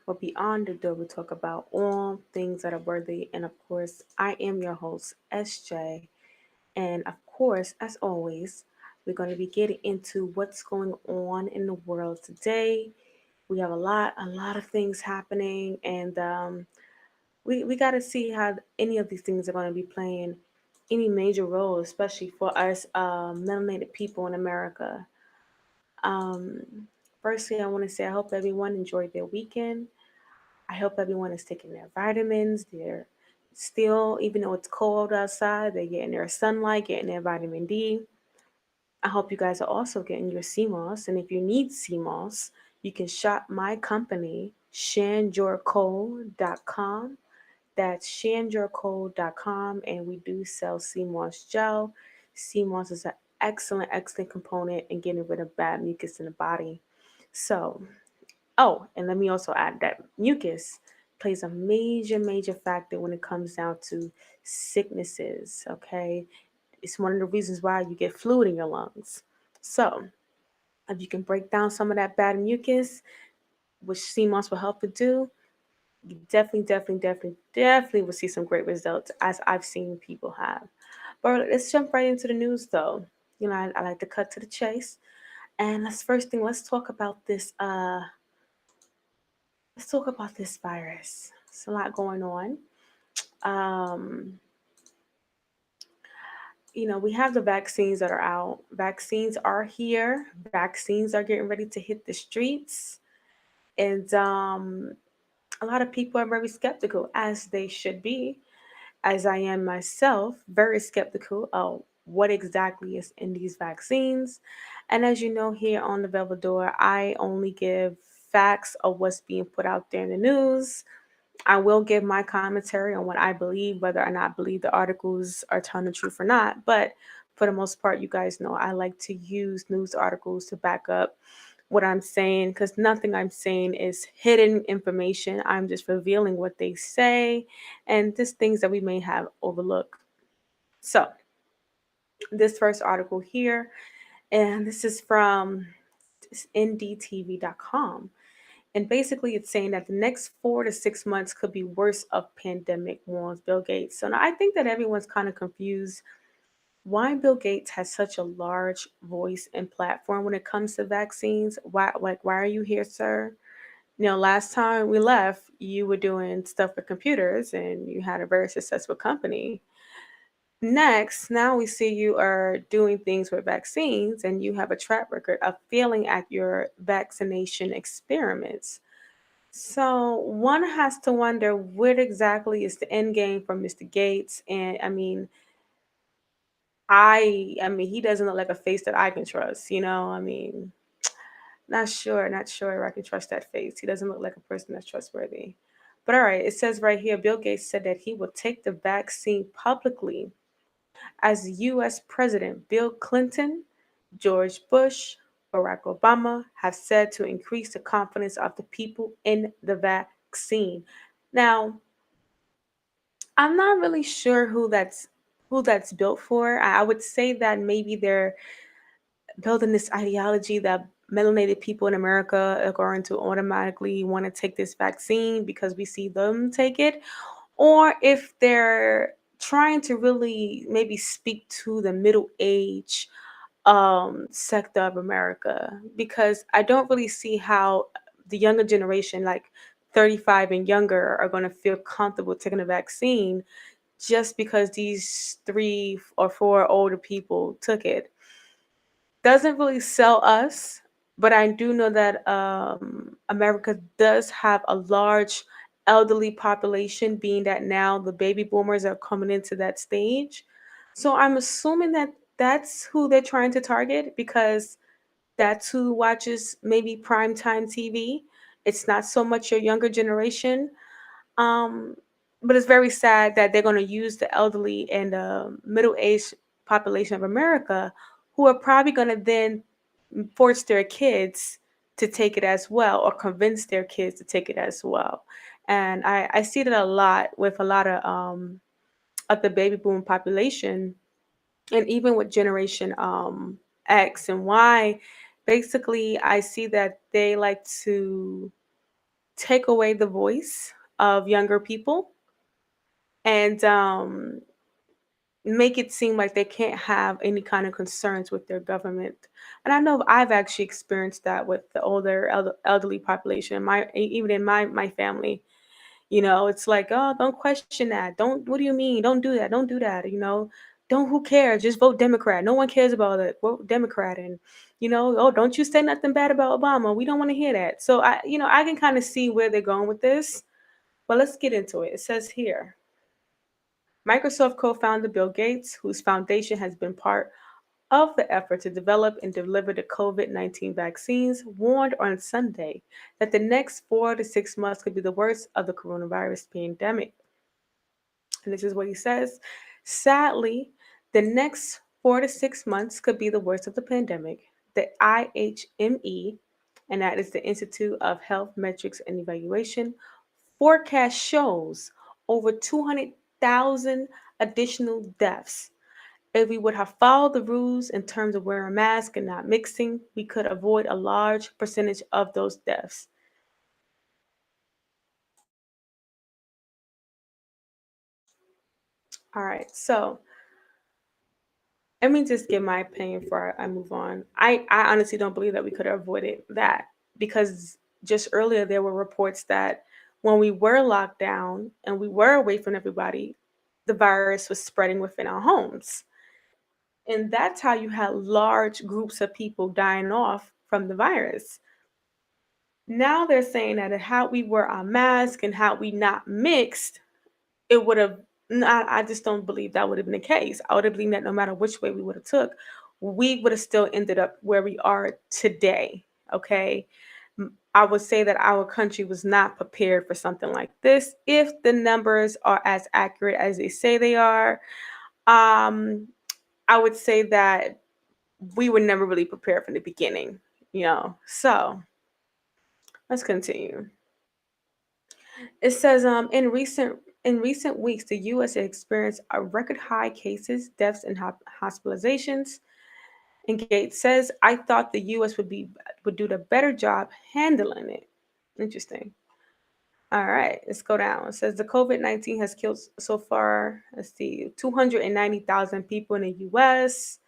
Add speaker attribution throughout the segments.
Speaker 1: where beyond the door we talk about all things that are worthy. And of course, I am your host, SJ. And of course, as always, we're going to be getting into what's going on in the world today. We have a lot of things happening, and we got to see how any of these things are going to be playing any major role, especially for us melanated people in America. Um, Firstly, I want to say I hope everyone enjoyed their weekend. I hope everyone is taking their vitamins. They're still, even though it's cold outside, they're getting their sunlight, getting their vitamin D. I hope you guys are also getting your CMOS. And if you need CMOS, you can shop my company, shanjorco.com. That's shanjorco.com. And we do sell CMOS gel. CMOS is an excellent component in getting rid of bad mucus in the body. So, oh, and let me also add that mucus plays a major factor when it comes down to sicknesses. Okay, it's one of the reasons why you get fluid in your lungs. So, if you can break down some of that bad mucus, which CMOS will help to do, you definitely will see some great results, as I've seen people have. But let's jump right into the news, though. You know, I like to cut to the chase, and let's talk about this. Let's talk about this virus. It's a lot going on. Um, we have the vaccines that are out. Vaccines are here. Vaccines are getting ready to hit the streets. And a lot of people are very skeptical, as they should be, as I am myself, very skeptical of what exactly is in these vaccines. And as you know, here on the Velvedor, I only give facts of what's being put out there in the news. I will give my commentary on what I believe, whether or not I believe the articles are telling the truth or not. But for the most part, you guys know I like to use news articles to back up what I'm saying, because nothing I'm saying is hidden information. I'm just revealing what they say and just things that we may have overlooked. So, this first article here, and this is from ndtv.com. And basically, it's saying that the next 4 to 6 months could be worse of pandemic, warns Bill Gates. So now I think that everyone's kind of confused why Bill Gates has such a large voice and platform when it comes to vaccines. Why are you here, sir? Last time we left, you were doing stuff with computers and you had a very successful company. Next, now we see you are doing things with vaccines and you have a track record of failing at your vaccination experiments. So one has to wonder what exactly is the end game for Mr. Gates. And I mean he doesn't look like a face that I can trust, not sure if I can trust that face. He doesn't look like a person that's trustworthy. But all right, it says right here, Bill Gates said that he will take the vaccine publicly as US President Bill Clinton, George Bush, Barack Obama have said to increase the confidence of the people in the vaccine. Now, I'm not really sure who that's built for. I would say that maybe they're building this ideology that melanated people in America are going to automatically want to take this vaccine because we see them take it, or if they're trying to really maybe speak to the middle age sector of America, because I don't really see how the younger generation, like 35 and younger, are going to feel comfortable taking a vaccine just because these 3 or 4 older people took it. Doesn't really sell us, but I do know that America does have a large elderly population, being that now the baby boomers are coming into that stage. So I'm assuming that that's who they're trying to target, because that's who watches maybe primetime TV. It's not so much your younger generation. Um, but it's very sad that they're going to use the elderly and the middle-aged population of America, who are probably going to then force their kids to take it as well, or convince their kids to take it as well. And I see that a lot with a lot of the baby boom population, and even with Generation X and Y. Basically, I see that they like take away the voice of younger people and make it seem like they can't have any kind of concerns with their government. And I know I've actually experienced that with the older elderly population, even in my family. It's like, oh, don't question that. Don't, what do you mean? Don't do that. Don't do that. Don't, who cares? Just vote Democrat. No one cares about it. Vote Democrat. And, oh, don't you say nothing bad about Obama. We don't want to hear that. So I can kind of see where they're going with this. But let's get into it. It says here, Microsoft co-founder Bill Gates, whose foundation has been part of the effort to develop and deliver the COVID-19 vaccines, warned on Sunday that the next 4 to 6 months could be the worst of the coronavirus pandemic. And this is what he says. Sadly, the next 4 to 6 months could be the worst of the pandemic. The IHME, and that is the Institute of Health Metrics and Evaluation, forecast shows over 200,000 additional deaths. If we would have followed the rules in terms of wearing a mask and not mixing, we could avoid a large percentage of those deaths. All right, so let me just give my opinion before I move on. I honestly don't believe that we could have avoided that because just earlier there were reports that when we were locked down and we were away from everybody, the virus was spreading within our homes. And that's how you had large groups of people dying off from the virus. Now they're saying that how we wear our mask and how we not mixed, it would have. I just don't believe that would have been the case. I would have believed that no matter which way we would have took, we would have still ended up where we are today. Okay, I would say that our country was not prepared for something like this. If the numbers are as accurate as they say they are, um, I would say that we were never really prepared from the beginning. So let's continue. It says in recent weeks, the U.S. has experienced a record high cases, deaths, and hospitalizations. And Gates says, "I thought the U.S. would do the better job handling it." Interesting. All right, let's go down. It says the COVID-19 has killed so far. Let's see, 290,000 people in the U.S.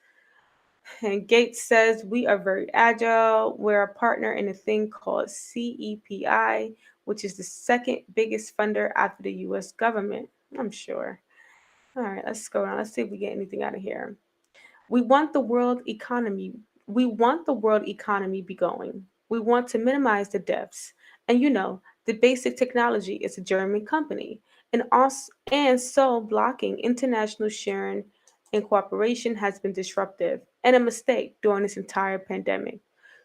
Speaker 1: And Gates says, "We are very agile. We're a partner in a thing called CEPI, which is the second biggest funder after the US government." I'm sure. All right, let's go on. Let's see if we get anything out of here. We want the world economy. We want the world economy be going. We want to minimize the deaths. And the basic technology is a German company. And so blocking international sharing and cooperation has been disruptive and a mistake during this entire pandemic.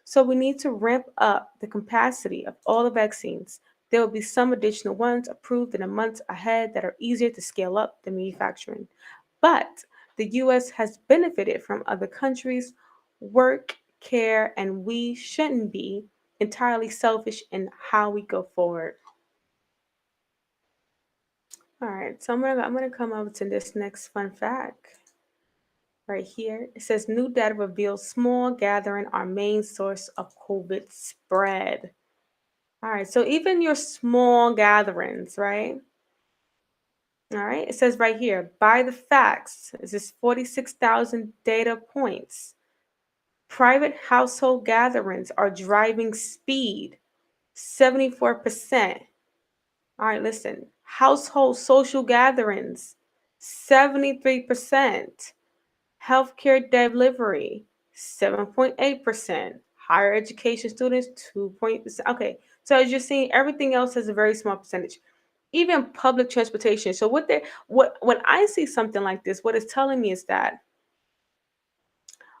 Speaker 1: So we need to ramp up the capacity of all the vaccines. There will be some additional ones approved in the months ahead that are easier to scale up the manufacturing. But the US has benefited from other countries' work, care, and we shouldn't be entirely selfish in how we go forward. All right, so I'm gonna come up to this next fun fact right here. It says new data reveals small gathering are main source of COVID spread. All right, so even your small gatherings, right? All right, it says right here, by the facts, this is 46,000 data points. Private household gatherings are driving speed, 74%. All right, listen. Household social gatherings, 73%. Healthcare delivery, 7.8%. Higher education students, 2%. Okay, so as you're seeing, everything else has a very small percentage. Even public transportation. So what when I see something like this, what it's telling me is that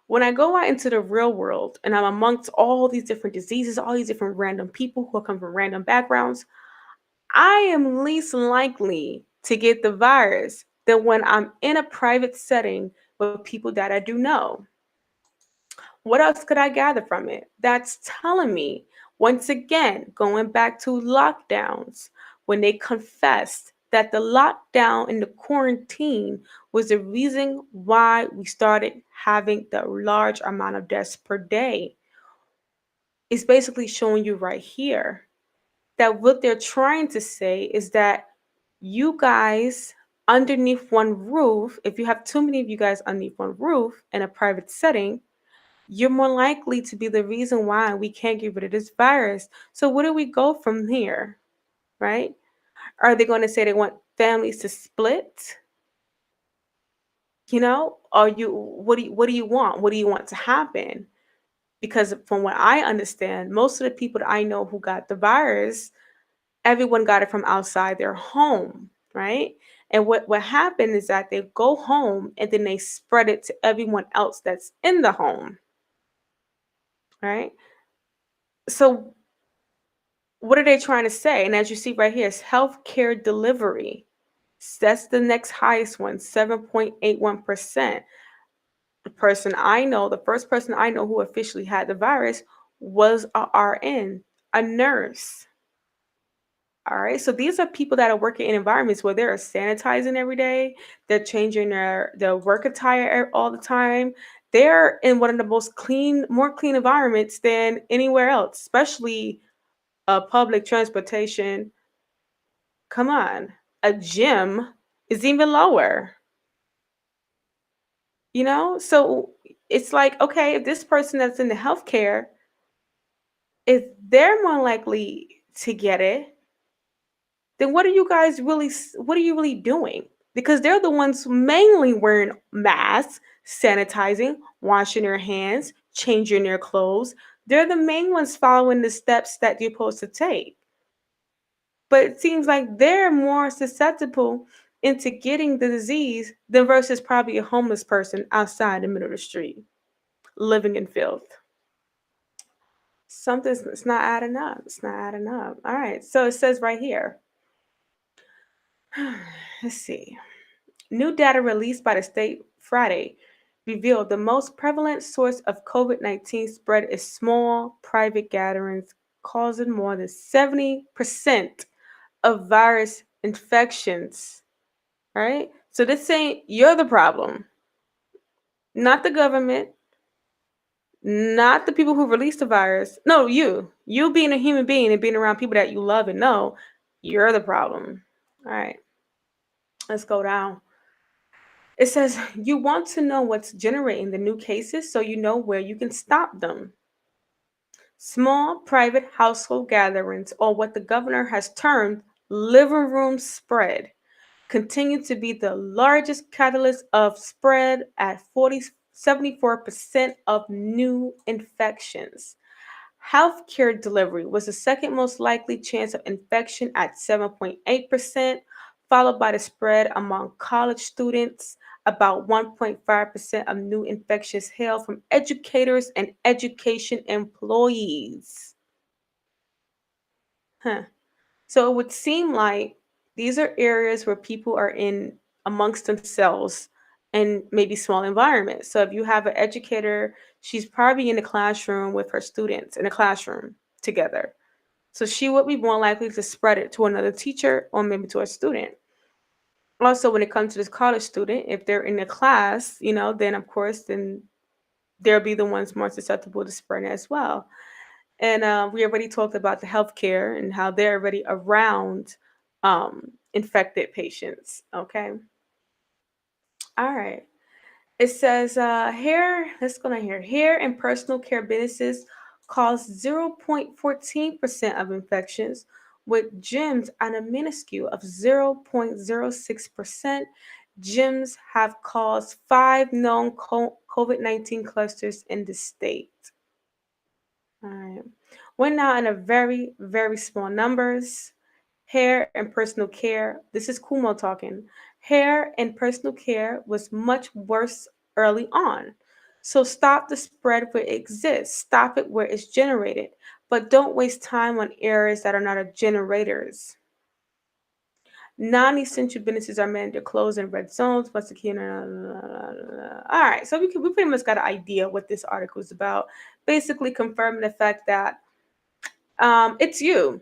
Speaker 1: when I go out into the real world and I'm amongst all these different diseases, all these different random people who come from random backgrounds, I am least likely to get the virus than when I'm in a private setting with people that I do know. What else could I gather from it? That's telling me, once again, going back to lockdowns, when they confessed that the lockdown and the quarantine was the reason why we started having the large amount of deaths per day. It's basically showing you right here that what they're trying to say is that you guys underneath one roof, if you have too many of you guys underneath one roof in a private setting, you're more likely to be the reason why we can't get rid of this virus. So where do we go from here, right? Are they going to say they want families to split? Are you what do you want? What do you want to happen? Because from what I understand, most of the people that I know who got the virus, everyone got it from outside their home, right? And what happened is that they go home and then they spread it to everyone else that's in the home, right? So what are they trying to say? And as you see right here, it's healthcare delivery. That's the next highest one, 7.81%. The first person I know who officially had the virus was a RN, a nurse. All right. So these are people that are working in environments where they're sanitizing every day. They're changing their work attire all the time. They're in one of the more clean environments than anywhere else, especially public transportation. Come on. A gym is even lower, So it's like, okay, if this person that's in the healthcare, if they're more likely to get it, then what are you really doing? Because they're the ones mainly wearing masks, sanitizing, washing their hands, changing their clothes. They're the main ones following the steps that you're supposed to take. But it seems like they're more susceptible into getting the disease than versus probably a homeless person outside the middle of the street living in filth. Something's it's not adding up. It's not adding up. All right. So it says right here. Let's see. New data released by the state Friday revealed the most prevalent source of COVID-19 spread is small private gatherings, causing more than 70% of virus infections. Right? So this saying you're the problem, not the government, not the people who released the virus. No, you. You being a human being and being around people that you love and know, you're the problem. All right. Let's go down. It says you want to know what's generating the new cases so you know where you can stop them. Small private household gatherings, or what the governor has termed living room spread, continue to be the largest catalyst of spread at 74% of new infections. Healthcare delivery was the second most likely chance of infection at 7.8%, followed by the spread among college students. About 1.5% of new infections hail from educators and education employees. Huh. So it would seem like these are areas where people are in amongst themselves and maybe small environments. So if you have an educator, she's probably in the classroom with her students in a classroom together. So she would be more likely to spread it to another teacher or maybe to a student. Also, when it comes to this college student, if they're in a class, then of course, then they'll be the ones more susceptible to spread it as well. And we already talked about the healthcare and how they're already around infected patients. Okay. All right. It says hair, let's go down here. Hair and personal care businesses cause 0.14% of infections, with gyms at a minuscule of 0.06%. Gyms have caused 5 known COVID-19 clusters in the state. All right. We're now in a very, very small numbers. Hair and personal care. This is Kumo talking. Hair and personal care was much worse early on. So stop the spread where it exists. Stop it where it's generated. But don't waste time on areas that are not generators. Non-essential businesses are mandated to close in red zones. Once again, all right. So we pretty much got an idea what this article is about. Basically confirming the fact that it's your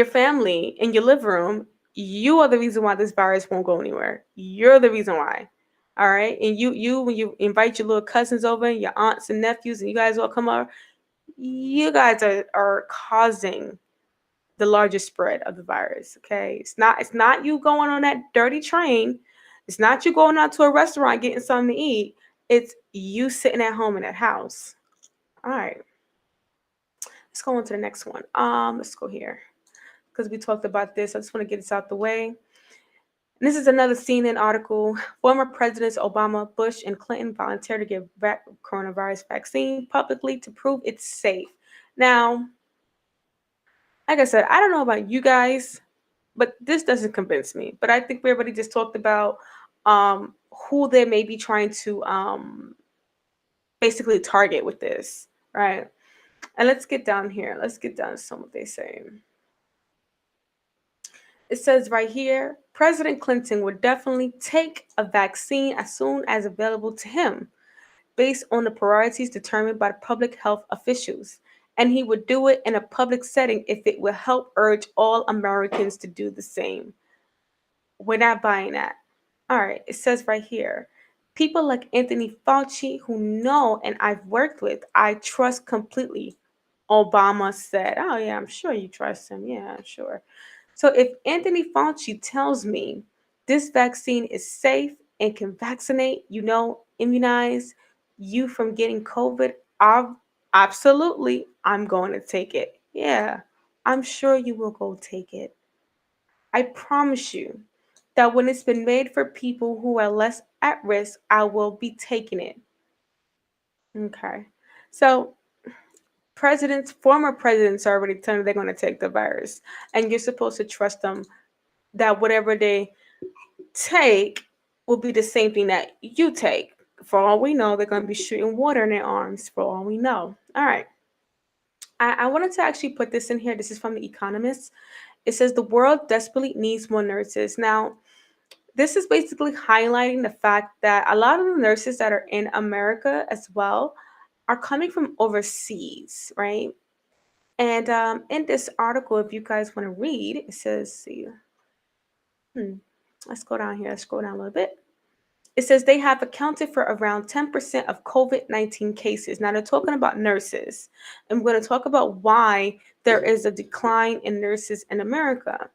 Speaker 1: family in your living room. You are the reason why this virus won't go anywhere. You're the reason why. All right. And when you invite your little cousins over, your aunts and nephews, and you guys all come over, you guys are causing the largest spread of the virus. Okay, it's not you going on that dirty train. It's not you going out to a restaurant getting something to eat. It's you sitting at home in that house. All right, let's go on to the next one. Let's go here because we talked about this. I just want to get this out the way. And this is another CNN article. Former Presidents Obama, Bush, and Clinton volunteered to give coronavirus vaccine publicly to prove it's safe. Now, like I said, I don't know about you guys, but this doesn't convince me. But I think we already just talked about um, who they may be trying to basically target with this, right? And let's get down here. Let's get down to some of what they say. It says right here, President Clinton would definitely take a vaccine as soon as available to him, based on the priorities determined by public health officials. And he would do it in a public setting if it will help urge all Americans to do the same. We're not buying that. All right, it says right here, people like Anthony Fauci, who know and I've worked with, I trust completely. Obama said, oh, yeah, I'm sure you trust him. Yeah, sure. So if Anthony Fauci tells me this vaccine is safe and can vaccinate, immunize you from getting COVID, absolutely, I'm going to take it. Yeah, I'm sure you will go take it. I promise you that when it's been made for people who are less at risk, I will be taking it. Okay. So former presidents are already telling you they're going to take the virus, and you're supposed to trust them that whatever they take will be the same thing that you take. For all we know, they're going to be shooting water in their arms. For all we know. All right. I wanted to actually put this in here. This is from The Economist. It says the world desperately needs more nurses. Now, this is basically highlighting the fact that a lot of the nurses that are in America as well are coming from overseas, right? And in this article, if you guys want to read, it says, see, let's go down here. Let's scroll down a little bit. It says they have accounted for around 10% of COVID-19 cases. Now they're talking about nurses. And we're going to talk about why there is a decline in nurses in America.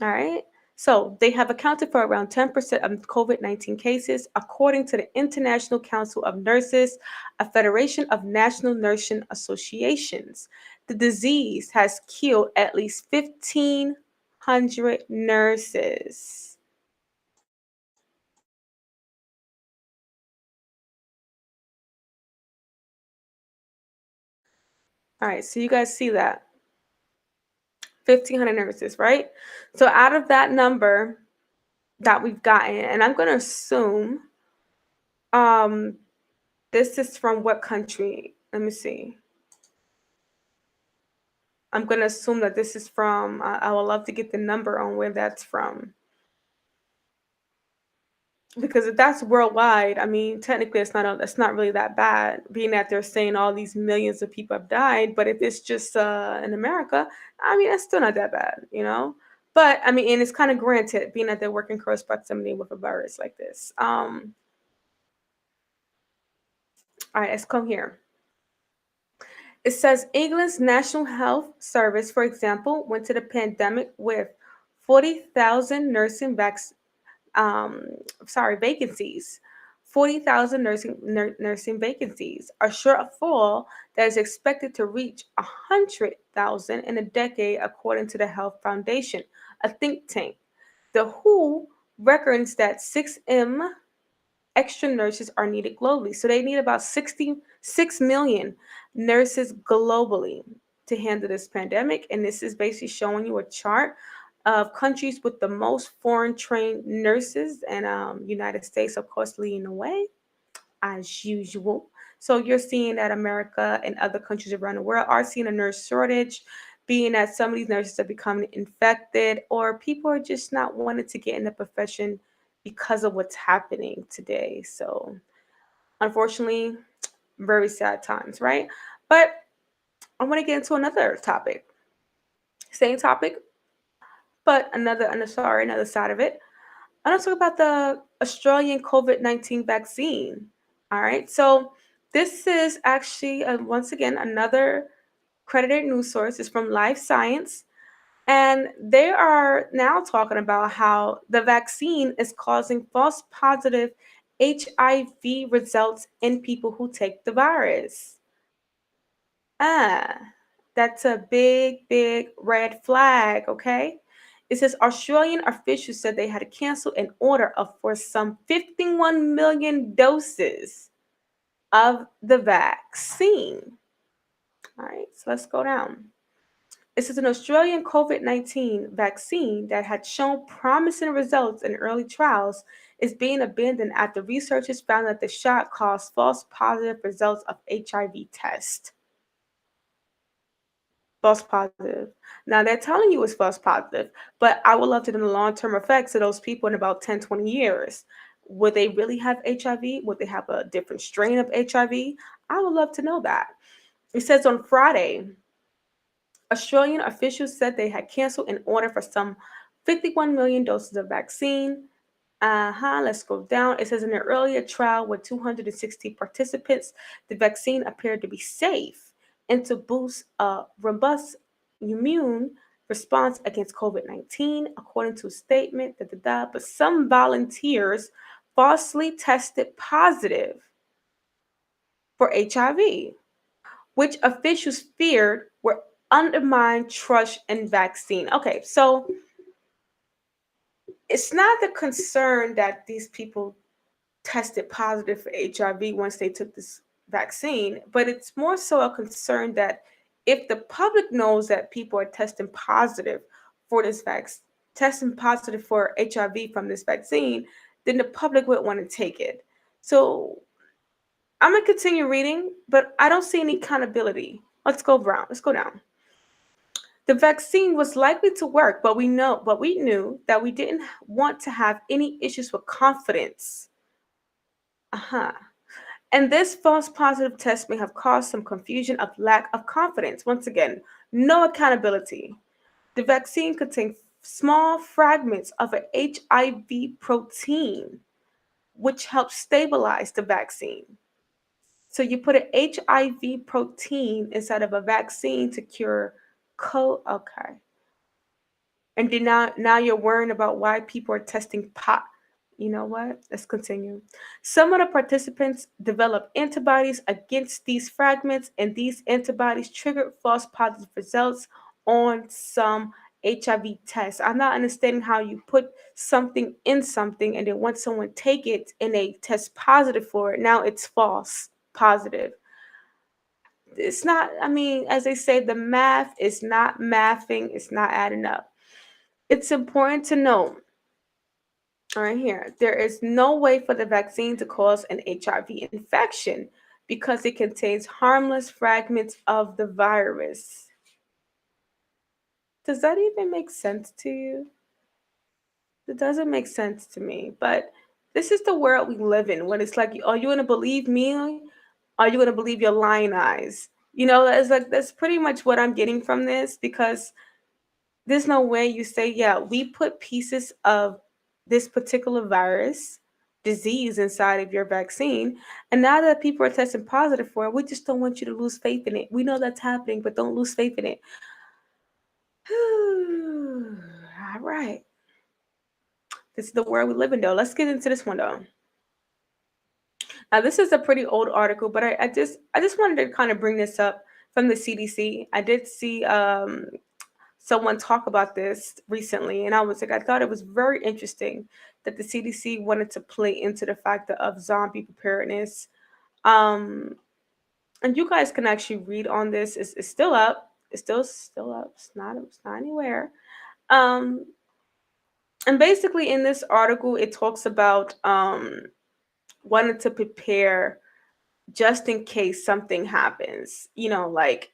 Speaker 1: All right. So they have accounted for around 10% of COVID-19 cases, according to the International Council of Nurses, a federation of national nursing associations. The disease has killed at least 1,500 nurses. All right, so you guys see that 1,500 nurses, right? So out of that number that we've gotten, and I'm going to assume um, this is from what country? Let me see. I'm going to assume that this is from, I would love to get the number on where that's from. Because if that's worldwide, I mean, technically it's not really that bad, being that they're saying all these millions of people have died. But if it's just in America, I mean, that's still not that bad. But I mean, and it's kind of granted, being that they're working close proximity with a virus like this. All right, let's come here. It says England's National Health Service, for example, went to the pandemic with 40,000 vacancies. 40,000 nursing vacancies, a shortfall that is expected to reach 100,000 in a decade, according to the Health Foundation, a think tank. The WHO reckons that 6M extra nurses are needed globally. So they need about 66 million nurses globally to handle this pandemic. And this is basically showing you a chart of countries with the most foreign trained nurses, and United States, of course, leading the way as usual. So you're seeing that America and other countries around the world are seeing a nurse shortage, being that some of these nurses are becoming infected, or people are just not wanting to get in the profession because of what's happening today. So unfortunately, very sad times, right? But I want to get into another topic. Same topic, but another side of it. I want to talk about the Australian COVID-19 vaccine. All right. So this is actually, once again, another credited news source. Is from Life Science. And they are now talking about how the vaccine is causing false positive HIV results in people who take the virus. Ah, that's a big, big red flag, okay? It says Australian officials said they had to cancel an order for some 51 million doses of the vaccine. All right, so let's go down. It says an Australian COVID-19 vaccine that had shown promising results in early trials is being abandoned after researchers found that the shot caused false positive results of HIV tests. False positive. Now they're telling you it's false positive, but I would love to know the long-term effects of those people in about 10, 20 years. Would they really have HIV? Would they have a different strain of HIV? I would love to know that. It says on Friday, Australian officials said they had canceled an order for some 51 million doses of vaccine. Let's go down. It says in an earlier trial with 260 participants, the vaccine appeared to be safe and to boost a robust immune response against COVID-19, according to a statement. But some volunteers falsely tested positive for HIV, which officials feared were undermine trust in vaccine. Okay, so it's not the concern that these people tested positive for HIV once they took this vaccine, but it's more so a concern that if the public knows that people are testing positive for this vaccine, testing positive for HIV from this vaccine, then the public would want to take it. So I'm gonna continue reading, but I don't see any accountability. Let's go down. Let's go down. The vaccine was likely to work, but we knew that we didn't want to have any issues with confidence. Uh-huh. And this false positive test may have caused some confusion of lack of confidence. Once again, no accountability. The vaccine contains small fragments of an HIV protein, which helps stabilize the vaccine. So you put an HIV protein inside of a vaccine to cure okay. And then now you're worrying about why people are testing pot. You know what? Let's continue. Some of the participants developed antibodies against these fragments, and these antibodies triggered false positive results on some HIV tests. I'm not understanding how you put something in something and then once someone take it and they test positive for it, now it's false positive. It's not, I mean, as they say, the math is not mathing, it's not adding up. It's important to note, right here, there is no way for the vaccine to cause an HIV infection because it contains harmless fragments of the virus. Does that even make sense to you? It doesn't make sense to me, but this is the world we live in when it's like, are you going to believe me? Are you going to believe your lying eyes? That's like, that's pretty much what I'm getting from this because there's no way you say, yeah, we put pieces of this particular virus disease inside of your vaccine. And now that people are testing positive for it, we just don't want you to lose faith in it. We know that's happening, but don't lose faith in it. All right. This is the world we live in, though. Let's get into this one, though. Now, this is a pretty old article, but I just wanted to kind of bring this up from the CDC. I did see someone talk about this recently, and I was like, I thought it was very interesting that the CDC wanted to play into the factor of zombie preparedness. Um, and you guys can actually read on this. It's still up. It's still up. It's not anywhere. Um, and basically, in this article, it talks about wanting to prepare just in case something happens. Like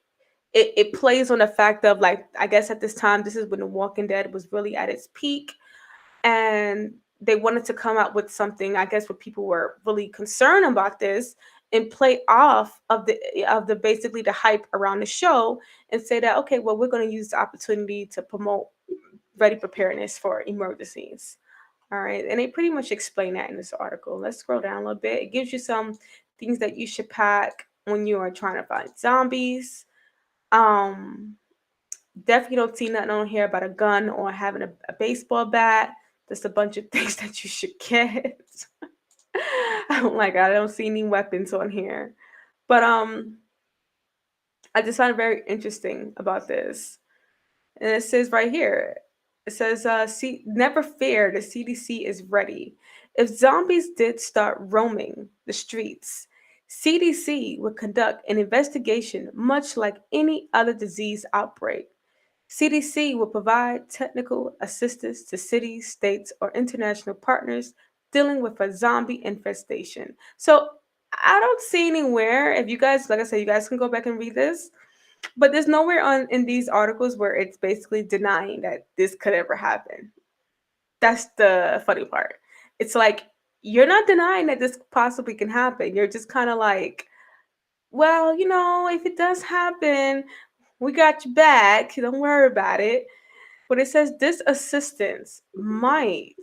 Speaker 1: it plays on the fact of, like, I guess at this time, this is when The Walking Dead was really at its peak, and they wanted to come out with something, I guess, where people were really concerned about this and play off of the basically the hype around the show and say that, okay, well, we're going to use the opportunity to promote ready preparedness for emergencies. All right, and they pretty much explain that in this article. Let's scroll down a little bit. It gives you some things that you should pack when you are trying to find zombies. Um, Definitely don't see nothing on here about a gun or having a baseball bat. Just a bunch of things that you should get. I'm like, I don't see any weapons on here. But I just found it very interesting about this. And it says right here, it says, never fear, the CDC is ready. If zombies did start roaming the streets, CDC would conduct an investigation much like any other disease outbreak. CDC will provide technical assistance to cities, states, or international partners dealing with a zombie infestation. So I don't see anywhere, if you guys, like I said, you guys can go back and read this, but there's nowhere on in these articles where it's basically denying that this could ever happen. That's the funny part. It's like you're not denying that this possibly can happen. You're just kind of like, well, if it does happen, we got your back. Don't worry about it. But it says this assistance might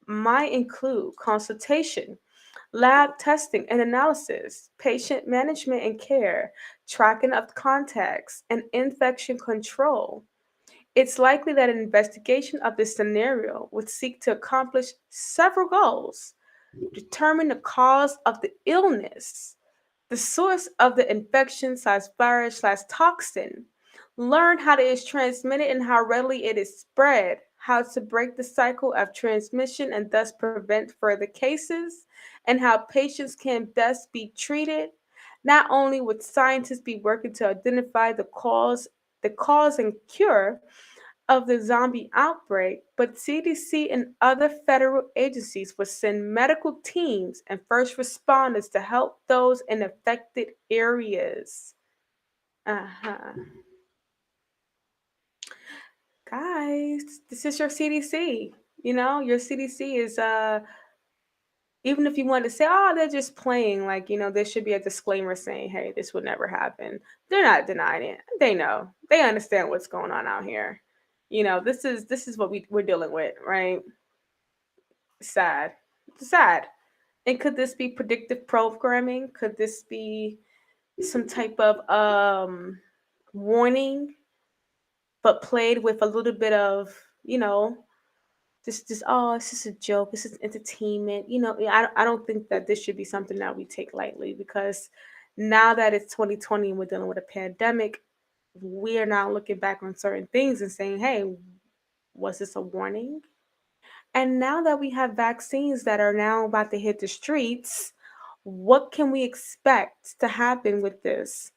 Speaker 1: include consultation, lab testing and analysis, patient management and care, tracking of contacts, and infection control. It's likely that an investigation of this scenario would seek to accomplish several goals: determine the cause of the illness, the source of the infection slash virus slash toxin, learn how it is transmitted and how readily it is spread, how to break the cycle of transmission and thus prevent further cases, and how patients can best be treated. Not only would scientists be working to identify the cause and cure of the zombie outbreak, but CDC and other federal agencies will send medical teams and first responders to help those in affected areas. Uh-huh. Guys, this is your CDC. Your CDC is even if you want to say, oh, they're just playing, like, there should be a disclaimer saying, hey, this would never happen. They're not denying it. They know. They understand what's going on out here. This is what we're dealing with, right? Sad. Sad. And could this be predictive programming? Could this be some type of warning, but played with a little bit of, this oh, it's just a joke, this is entertainment. I don't think that this should be something that we take lightly, because now that it's 2020 and we're dealing with a pandemic, we are now looking back on certain things and saying, hey, was this a warning? And now that we have vaccines that are now about to hit the streets, what can we expect to happen with this?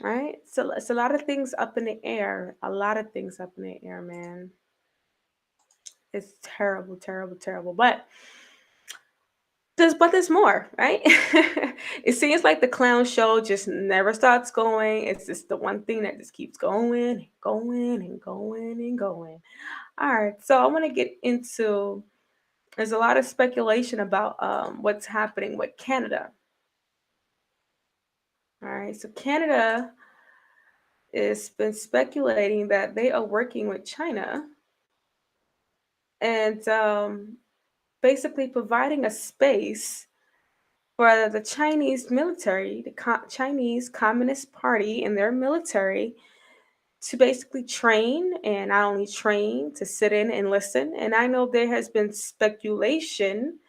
Speaker 1: Right? So it's a lot of things up in the air. A lot of things up in the air, man. It's terrible, terrible, terrible. But there's more, right? It seems like the clown show just never stops going. It's just the one thing that just keeps going and going and going and going. All right, so I want to get into. There's a lot of speculation about what's happening with Canada. All right, so Canada has been speculating that they are working with China and basically providing a space for the Chinese military, the Chinese Communist Party and their military, to basically train, and not only train, to sit in and listen. And I know there has been speculation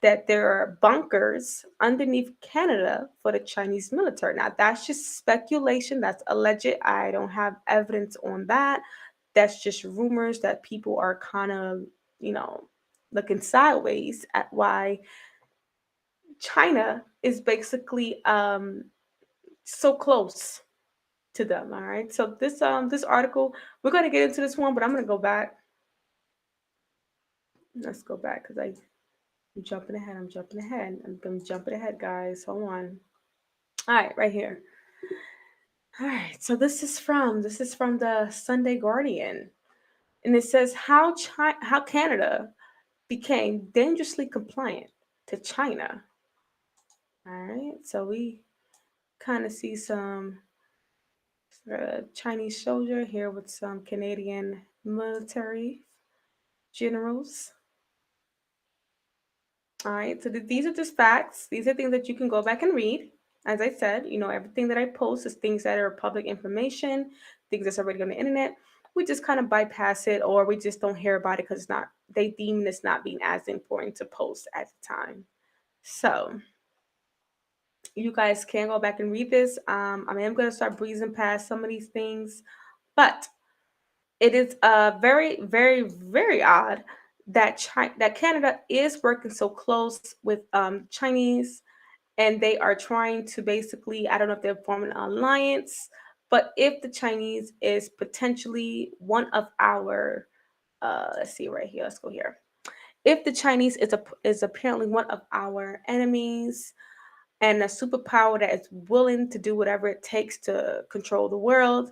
Speaker 1: that there are bunkers underneath Canada for the Chinese military. Now, that's just speculation, that's alleged. I don't have evidence on that. That's just rumors that people are kind of, you know, looking sideways at why China is basically so close to them. All right. So this article, we're gonna get into this one, but I'm gonna go back. Let's go back because I'm jumping ahead. I'm jumping ahead. I'm jumping ahead, guys. Hold on. All right, right here. All right. So this is from the Sunday Guardian, and it says how Canada became dangerously compliant to China. All right. So we kind of see some Chinese soldier here with some Canadian military generals. All right, so these are just facts. These are things that you can go back and read. As I said, everything that I post is things that are public information. things that's already on the internet, we just kind of bypass it, or we just don't hear about it because it's not, they deem it's not being as important to post at the time. So you guys can go back and read this. I mean, I'm going to start breezing past some of these things, but it is very, very, very odd that that Canada is working so close with Chinese, and they are trying to basically, I don't know if they're forming an alliance, but if the Chinese is potentially one of our, let's see right here, let's go here. If the Chinese is apparently one of our enemies and a superpower that is willing to do whatever it takes to control the world,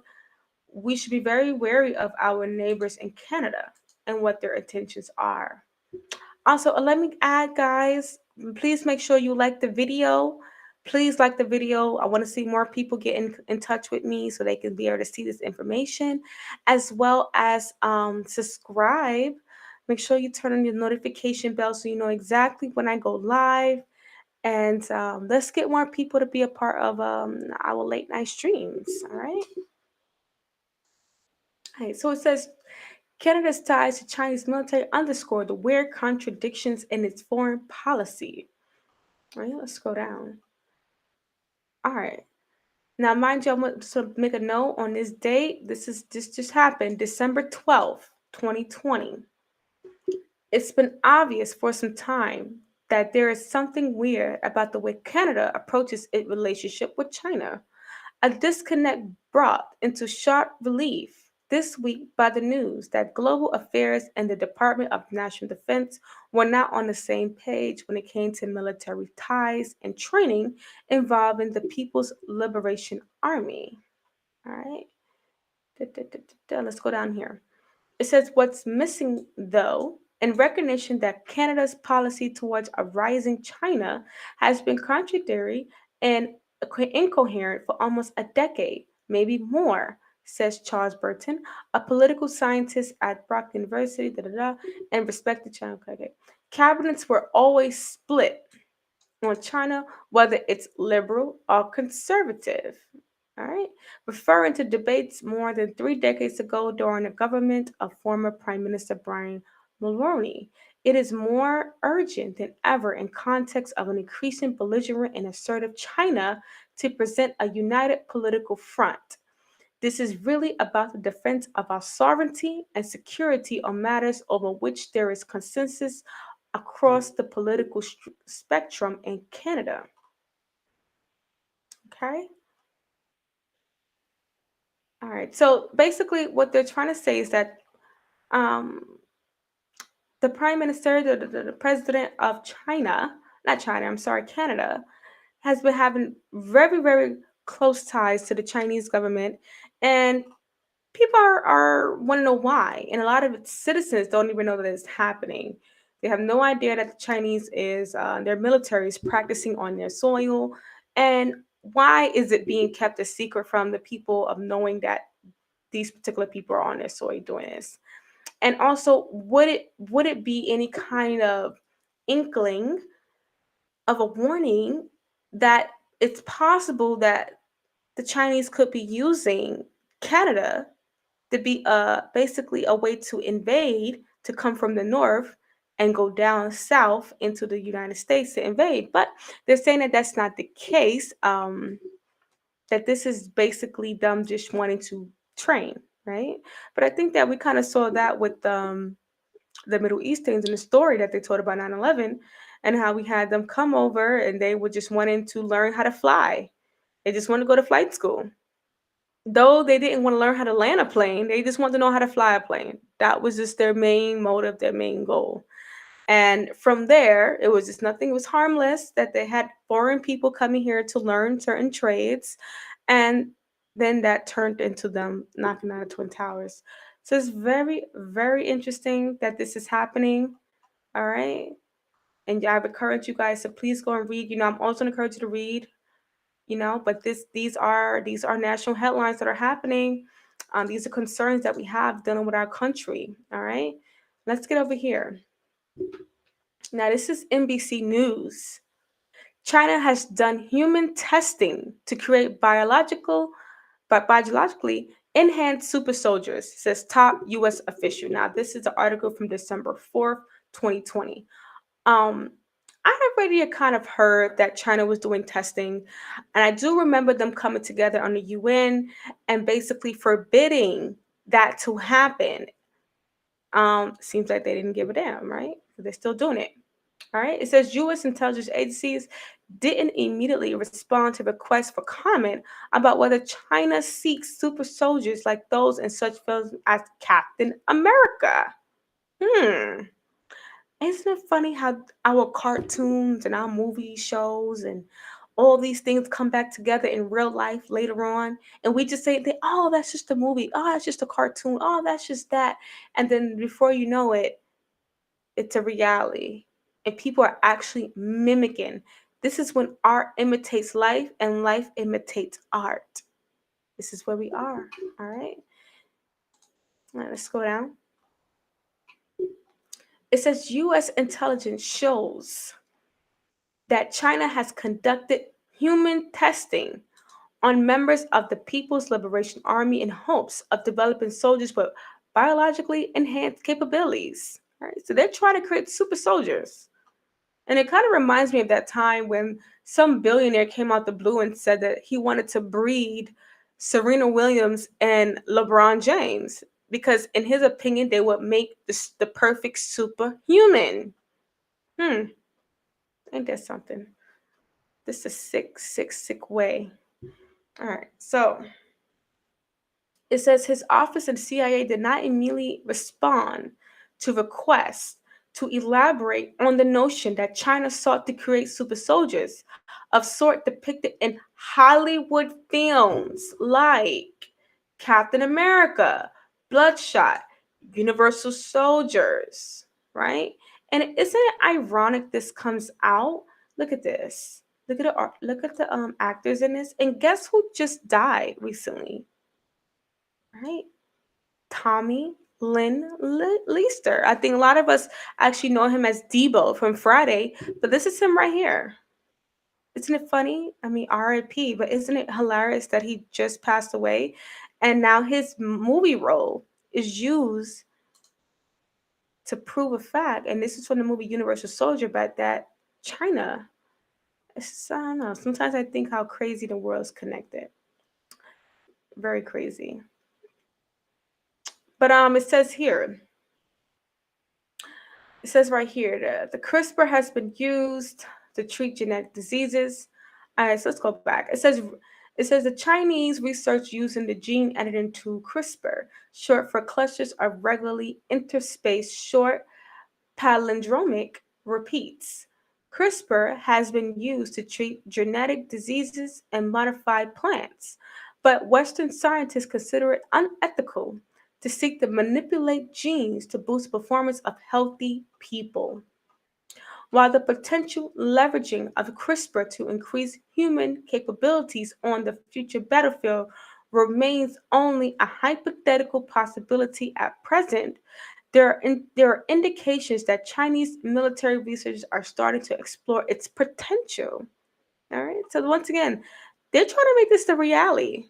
Speaker 1: we should be very wary of our neighbors in Canada and what their intentions are. Also, let me add, guys, please make sure you like the video. Please like the video. I want to see more people get in touch with me so they can be able to see this information, as well as subscribe. Make sure you turn on your notification bell so you know exactly when I go live. And let's get more people to be a part of our late night streams. All right. All right. So it says Canada's ties to Chinese military underscore the weird contradictions in its foreign policy. All right, let's go down. All right. Now, mind you, I'm going to make a note on this date. This just happened, December 12th, 2020. It's been obvious for some time that there is something weird about the way Canada approaches its relationship with China. A disconnect brought into sharp relief this week by the news that global affairs and the Department of National Defense were not on the same page when it came to military ties and training involving the People's Liberation Army. All right, let's go down here. It says what's missing, though, in recognition that Canada's policy towards a rising China has been contradictory and incoherent for almost a decade, maybe more, says Charles Burton, a political scientist at Brock University, and respected China. Okay. Cabinets were always split on China, whether it's liberal or conservative. All right, referring to debates more than 3 decades ago during the government of former Prime Minister Brian Mulroney. It is more urgent than ever in context of an increasing belligerent and assertive China to present a united political front. This is really about the defense of our sovereignty and security on matters over which there is consensus across the political spectrum in Canada. Okay? All right. So basically, what they're trying to say is that um, the prime minister, the president of China, not China, I'm sorry, Canada, has been having very, very close ties to the Chinese government. And people are want to know why. And a lot of its citizens don't even know that it's happening. They have no idea that the Chinese is, their military is practicing on their soil. And why is it being kept a secret from the people of knowing that these particular people are on their soil doing this? And also, would it be any kind of inkling of a warning that it's possible that the Chinese could be using Canada to be basically a way to invade, to come from the north and go down south into the United States to invade? But they're saying that that's not the case. That this is basically them just wanting to train, right? But I think that we kind of saw that with the Middle Easterns in the story that they told about 9/11, and how we had them come over and they were just wanting to learn how to fly. They just wanted to go to flight school. Though they didn't want to learn how to land a plane, they just wanted to know how to fly a plane. That was just their main motive, their main goal. And from there, it was just nothing, it was harmless that they had foreign people coming here to learn certain trades. And then that turned into them knocking down the Twin Towers. So it's very, very interesting that this is happening. All right. And I would encourage you guys to please go and read. I'm also encouraged you to read, but these are national headlines that are happening. These are concerns that we have dealing with our country. All right. Let's get over here. Now, this is NBC News. China has done human testing to create biologically Enhanced super soldiers, says top U.S. official. Now, this is an article from December 4th, 2020. Um, I have already kind of heard that China was doing testing, and I do remember them coming together on the UN and basically forbidding that to happen. Seems like they didn't give a damn, right? They're still doing it. All right. It says U.S. intelligence agencies didn't immediately respond to requests for comment about whether China seeks super soldiers like those in such films as Captain America. Hmm. Isn't it funny how our cartoons and our movie shows and all these things come back together in real life later on, and we just say, "Oh, that's just a movie. Oh, that's just a cartoon. Oh, that's just that," and then before you know it, it's a reality, and people are actually mimicking. This is when art imitates life and life imitates art. This is where we are. All right. All right, let's go down. It says U.S. intelligence shows that China has conducted human testing on members of the People's Liberation Army in hopes of developing soldiers with biologically enhanced capabilities. All right, so they're trying to create super soldiers. And it kind of reminds me of that time when some billionaire came out the blue and said that he wanted to breed Serena Williams and LeBron James because, in his opinion, they would make the perfect superhuman. Hmm, ain't that something? This is a sick, sick, sick way. All right, so it says his office and CIA did not immediately respond to requests to elaborate on the notion that China sought to create super soldiers of sort depicted in Hollywood films like Captain America, Bloodshot, Universal Soldiers, right? And isn't it ironic this comes out? Look at this. Look at the actors in this, and guess who just died recently, right? Tommy Lynn Leester. I think a lot of us actually know him as Debo from Friday, but this is him right here. Isn't it funny? I mean, RIP, but isn't it hilarious that he just passed away and now his movie role is used to prove a fact? And this is from the movie Universal Soldier, but that China, I don't know. Sometimes I think how crazy the world's connected. Very crazy. But it says here, it says right here that the CRISPR has been used to treat genetic diseases. All right, so let's go back. It says the Chinese research using the gene editing tool CRISPR, short for clusters of regularly interspaced short palindromic repeats. CRISPR has been used to treat genetic diseases and modify plants, but Western scientists consider it unethical to seek to manipulate genes to boost performance of healthy people. While the potential leveraging of CRISPR to increase human capabilities on the future battlefield remains only a hypothetical possibility at present, there are indications that Chinese military researchers are starting to explore its potential. All right. So once again, they're trying to make this the reality.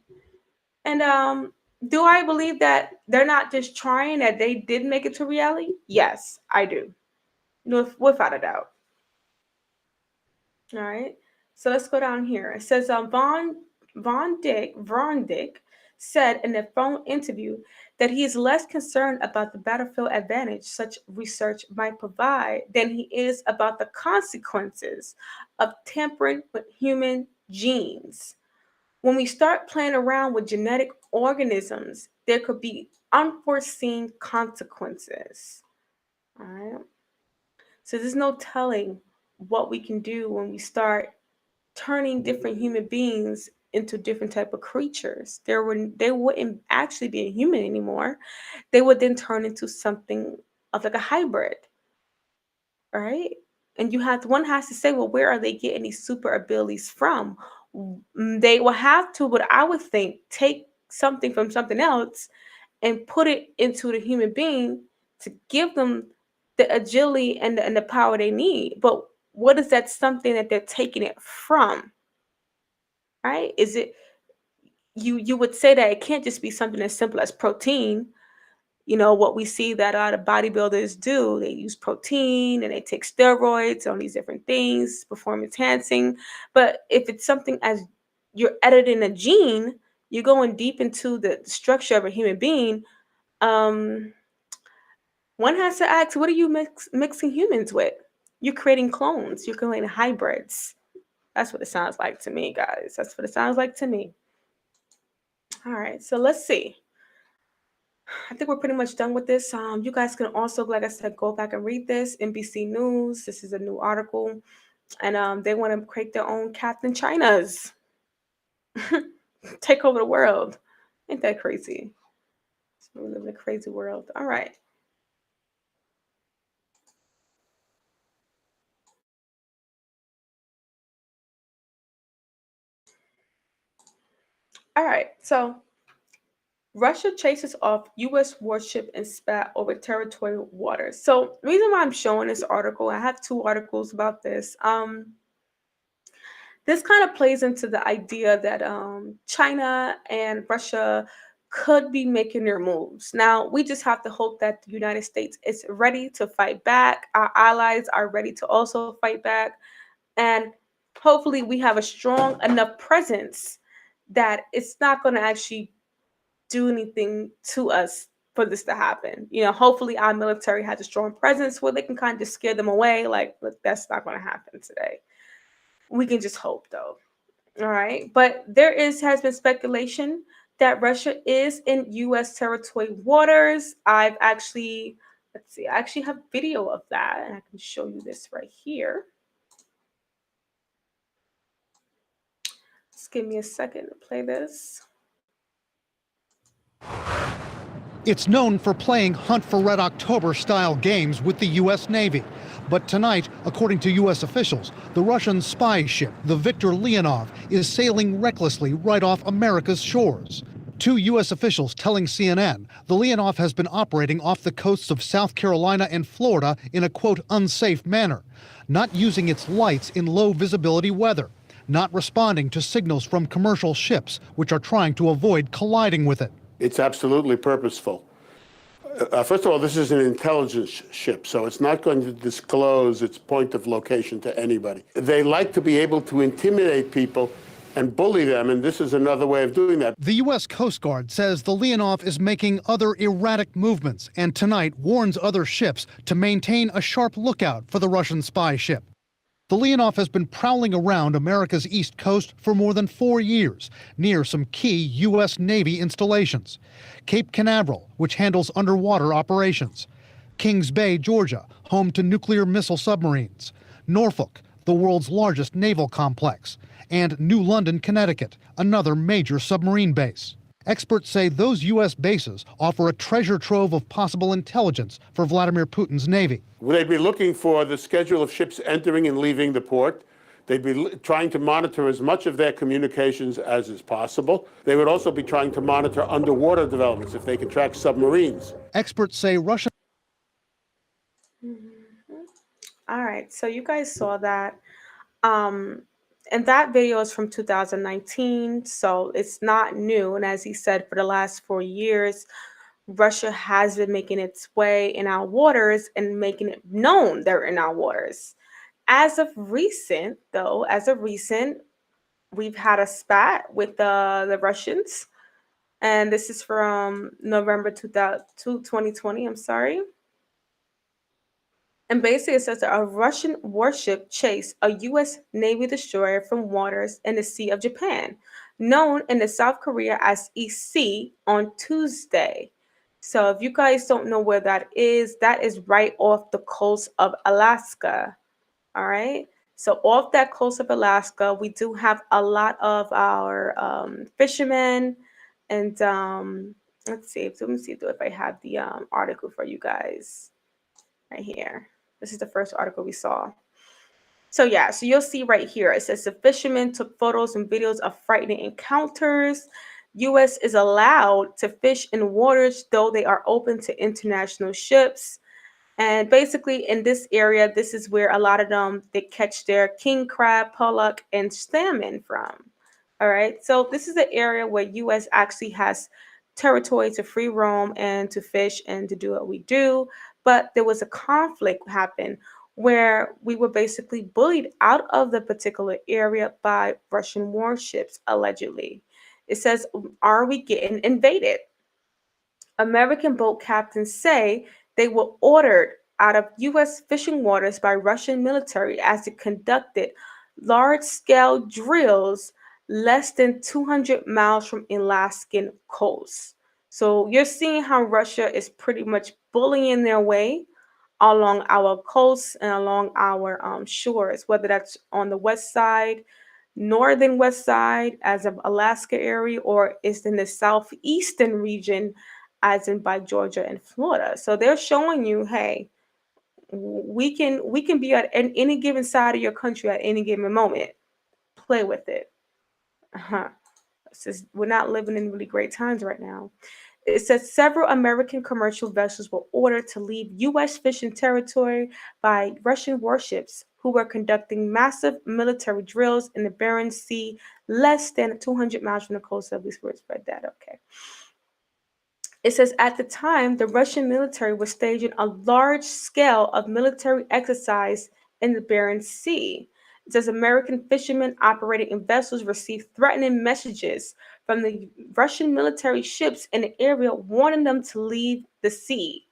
Speaker 1: And do I believe that they're not just trying, that they did make it to reality? Yes, I do. Without a doubt. All right. So let's go down here. It says Von Dick said in a phone interview that he is less concerned about the battlefield advantage such research might provide than he is about the consequences of tampering with human genes. When we start playing around with genetic organisms, there could be unforeseen consequences. All right. So there's no telling what we can do when we start turning different human beings into different type of creatures. They wouldn't actually be a human anymore. They would then turn into something of like a hybrid, right? And one has to say, well, where are they getting these super abilities from? They will have to, what I would think, take something from something else and put it into the human being to give them the agility and the power they need. But what is that something that they're taking it from? Right? Is it you would say that it can't just be something as simple as protein. You know, what we see that a lot of bodybuilders do, they use protein and they take steroids on these different things, performance enhancing. But if it's something as you're editing a gene, you're going deep into the structure of a human being. Um, One has to ask, what are you mixing humans with? You're creating clones, you're creating hybrids. That's what it sounds like to me, guys. That's what it sounds like to me. All right, so let's see. I think we're pretty much done with this. You guys can also, like I said, go back and read this. NBC News. This is a new article, and they want to create their own Captain China's, take over the world. Ain't that crazy? We live in a crazy world. All right. All right. So Russia chases off U.S. warship and spat over territorial waters. So the reason why I'm showing this article, I have two articles about this. This kind of plays into the idea that China and Russia could be making their moves. Now, we just have to hope that the United States is ready to fight back. Our allies are ready to also fight back. And hopefully, we have a strong enough presence that it's not going to actually do anything to us for this to happen. You know, hopefully, our military has a strong presence where they can kind of just scare them away. Like, look, that's not going to happen today. We can just hope, though. All right. But has been speculation that Russia is in US territory waters. I've actually, let's see, I actually have video of that, and I can show you this right here. Just give me a second to play this.
Speaker 2: It's known for playing Hunt for Red October style games with the U.S. Navy. But tonight, according to U.S. officials, the Russian spy ship, the Viktor Leonov, is sailing recklessly right off America's shores. Two U.S. officials telling CNN the Leonov has been operating off the coasts of South Carolina and Florida in a, quote, unsafe manner, not using its lights in low visibility weather, not responding to signals from commercial ships, which are trying to avoid colliding with it.
Speaker 3: It's absolutely purposeful. First of all, this is an intelligence ship, so it's not going to disclose its point of location to anybody. They like to be able to intimidate people and bully them, and this is another way of doing that.
Speaker 2: The U.S. Coast Guard says the Leonov is making other erratic movements and tonight warns other ships to maintain a sharp lookout for the Russian spy ship. The Leonov has been prowling around America's east coast for more than 4 years, near some key U.S. Navy installations. Cape Canaveral, which handles underwater operations. Kings Bay, Georgia, home to nuclear missile submarines. Norfolk, the world's largest naval complex. And New London, Connecticut, another major submarine base. Experts say those U.S. bases offer a treasure trove of possible intelligence for Vladimir Putin's Navy.
Speaker 3: They'd be looking for the schedule of ships entering and leaving the port. They'd be trying to monitor as much of their communications as is possible. They would also be trying to monitor underwater developments if they can track submarines.
Speaker 2: Experts say Russia.
Speaker 1: All right, so you guys saw that. And that video is from 2019, so it's not new. And as he said, for the last 4 years, Russia has been making its way in our waters and making it known they're in our waters. As of recent, though, we've had a spat with the Russians, and this is from November 2020. I'm sorry. And basically, it says that a Russian warship chased a U.S. Navy destroyer from waters in the Sea of Japan, known in the South Korea as East Sea, on Tuesday. So, if you guys don't know where that is right off the coast of Alaska. All right. So, off that coast of Alaska, we do have a lot of our fishermen. And let's see. Let me see if I have the article for you guys right here. This is the first article we saw. So yeah, so you'll see right here, it says the fishermen took photos and videos of frightening encounters. U.S. is allowed to fish in waters, though they are open to international ships. And basically in this area, this is where a lot of them, they catch their king crab, pollock, and salmon from. All right. So this is the area where U.S. actually has territory to free roam and to fish and to do what we do. But there was a conflict happen where we were basically bullied out of the particular area by Russian warships, allegedly. It says, are we getting invaded? American boat captains say they were ordered out of U.S. fishing waters by Russian military as it conducted large-scale drills less than 200 miles from Alaskan coast. So you're seeing how Russia is pretty much bullying their way along our coasts and along our shores, whether that's on the west side, northern west side, as of Alaska area, or is in the southeastern region, as in by Georgia and Florida. So they're showing you, hey, we can be at any given side of your country at any given moment. Play with it. Uh-huh. We're not living in really great times right now. It says several American commercial vessels were ordered to leave U.S. fishing territory by Russian warships who were conducting massive military drills in the Barents Sea, less than 200 miles from the coast. At least where it's read that. Okay. It says at the time, the Russian military was staging a large scale of military exercise in the Barents Sea. It says American fishermen operating in vessels received threatening messages from the Russian military ships in the area warning them to leave the sea.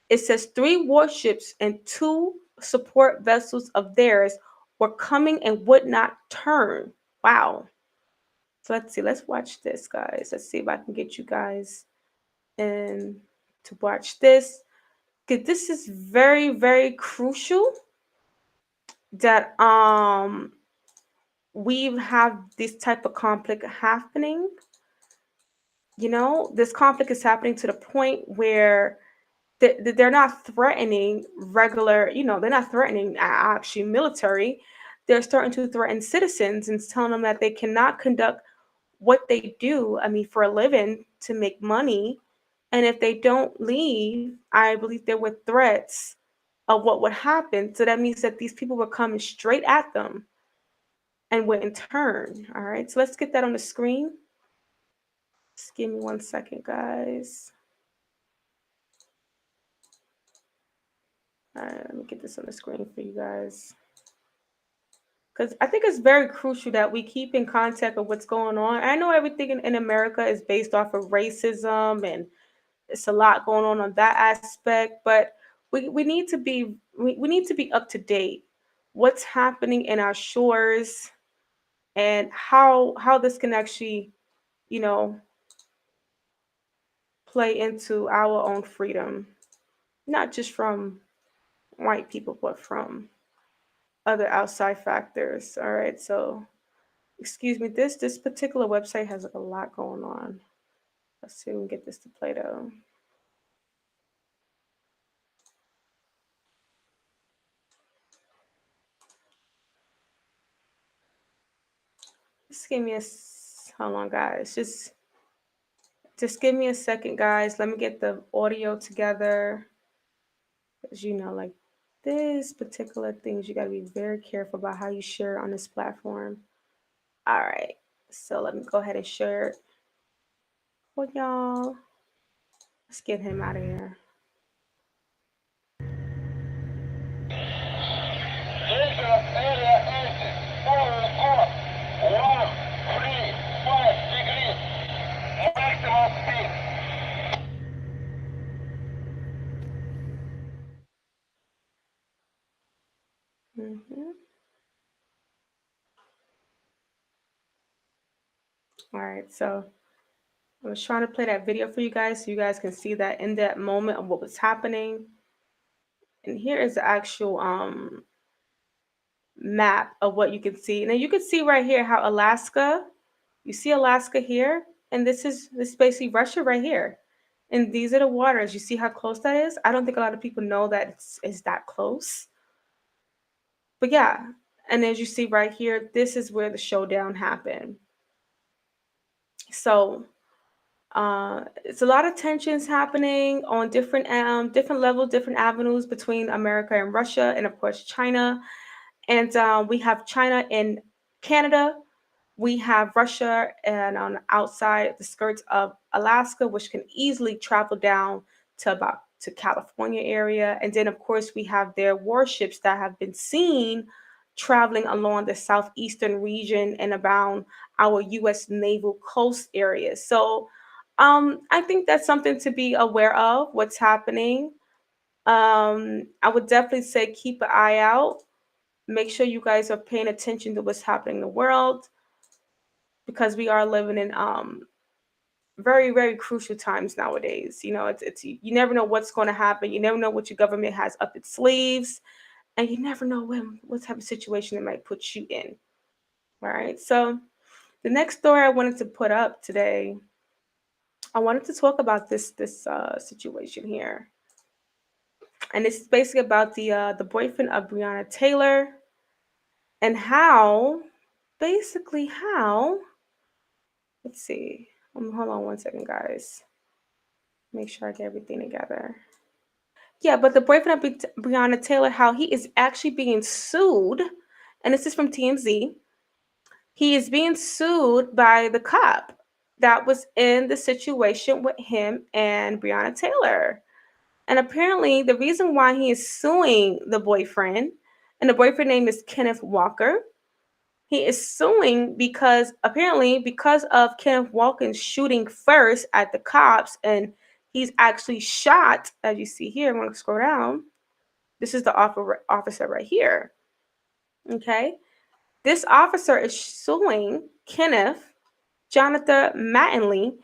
Speaker 1: It says 3 warships and 2 support vessels of theirs were coming and would not turn. Wow. So let's see. Let's watch this, guys. Let's see if I can get you guys and to watch this, because this is very, very crucial that we have this type of conflict happening. This conflict is happening to the point where they're not threatening regular, they're not threatening actually military. They're starting to threaten citizens and telling them that they cannot conduct what they do, I mean, for a living to make money. And if they don't leave, I believe there were threats of what would happen. So that means that these people were coming straight at them and wouldn't turn. All right, so let's get that on the screen. Just give me 1 second, guys. All right, let me get this on the screen for you guys. Because I think it's very crucial that we keep in contact of what's going on. I know everything in America is based off of racism, and it's a lot going on that aspect, but we need to be we need to be up to date. What's happening in our shores and how this can actually, you know, play into our own freedom, not just from white people, but from other outside factors. All right, so excuse me, this particular website has like a lot going on. Let's see if we can get this to play though. Just give me hold on, guys. Just give me a second, guys. Let me get the audio together. As you know, like this particular things, you got to be very careful about how you share it on this platform. All right, so let me go ahead and share it for y'all. Let's get him out of here. Mm-hmm. All right, so I was trying to play that video for you guys so you guys can see that in that moment of what was happening. And here is the actual map of what you can see. Now you can see right here how Alaska, you see Alaska here, and this is basically Russia right here. And these are the waters. You see how close that is? I don't think a lot of people know that it's that close. But yeah, and as you see right here, this is where the showdown happened. So it's a lot of tensions happening on different levels, different avenues between America and Russia, and of course China. And we have China and Canada We have Russia and on the outside the skirts of Alaska, which can easily travel down to about to California area. And then of course we have their warships that have been seen traveling along the southeastern region and around our US naval coast areas. So I think that's something to be aware of what's happening. I would definitely say keep an eye out. Make sure you guys are paying attention to what's happening in the world because we are living in very very crucial times nowadays. You know, it's you never know what's going to happen. You never know what your government has up its sleeves, and you never know what type of situation it might put you in. All right. So the next story I wanted to put up today, I wanted to talk about this situation here, and this is basically about the boyfriend of Breonna Taylor and how basically how let's see. Hold on one second, guys. Make sure I get everything together. Yeah, but the boyfriend of Breonna Taylor, how he is actually being sued, and this is from TMZ. He is being sued by the cop that was in the situation with him and Breonna Taylor. And apparently, the reason why he is suing the boyfriend, and the boyfriend name is Kenneth Walker, he is suing because apparently because of Kenneth Walker shooting first at the cops, and he's actually shot, as you see here. I'm going to scroll down. This is the officer right here. Okay. This officer is suing Kenneth Jonathan Mattingly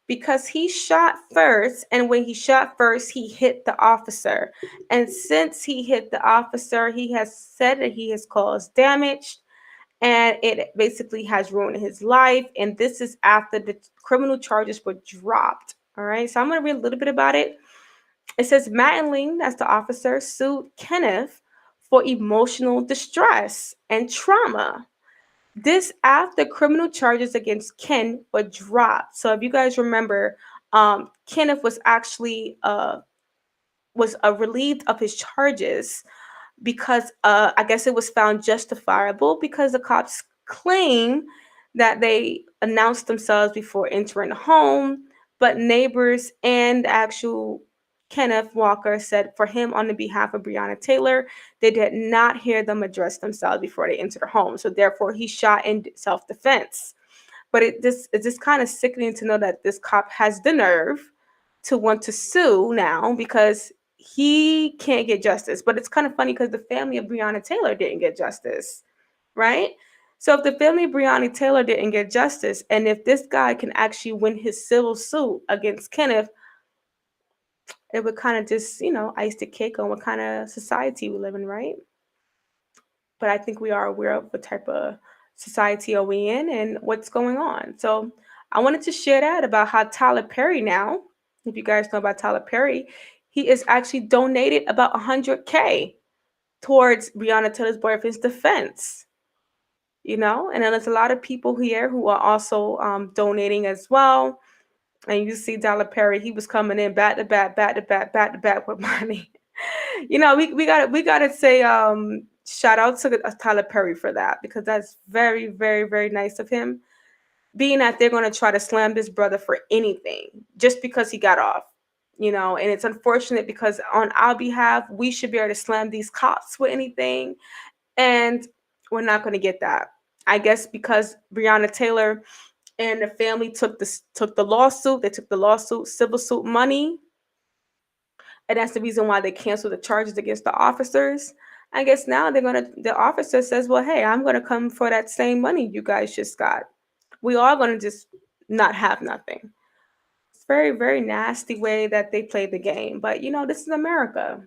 Speaker 1: because he shot first, and when he shot first, he hit the officer. And since he hit the officer, he has said that he has caused damage and it basically has ruined his life. And this is after the criminal charges were dropped. All right, so I'm going to read a little bit about it. It says Mattingly, that's the officer, sued Kenneth for emotional distress and trauma. This after criminal charges against Ken were dropped. So if you guys remember, Kenneth was actually relieved of his charges because I guess it was found justifiable because the cops claim that they announced themselves before entering the home, but neighbors and actual Kenneth Walker said for him on the behalf of Breonna Taylor, they did not hear them address themselves before they entered the home. So therefore, he shot in self-defense. But it's just kind of sickening to know that this cop has the nerve to want to sue now because he can't get justice. But it's kind of funny because the family of Breonna Taylor didn't get justice, right? So if the family of Breonna Taylor didn't get justice, and if this guy can actually win his civil suit against Kenneth, it would kind of just, ice the cake on what kind of society we live in, right? But I think we are aware of what type of society are we in and what's going on. So I wanted to share that about how Tyler Perry now, if you guys know about Tyler Perry, he is actually donated about 100K towards Breonna Taylor's boyfriend's defense. And then there's a lot of people here who are also donating as well. And you see Tyler Perry, he was coming in back to back, back to back, back to back with money. We gotta say shout out to Tyler Perry for that, because that's very, very, very nice of him. Being that they're gonna try to slam this brother for anything just because he got off. And it's unfortunate because on our behalf, we should be able to slam these cops with anything, and we're not gonna get that. I guess because Breonna Taylor and the family took the lawsuit, they took the lawsuit, civil suit money, and that's the reason why they canceled the charges against the officers. I guess now the officer says, well, hey, I'm gonna come for that same money you guys just got. We are gonna just not have nothing. It's very, very nasty way that they play the game. But this is America.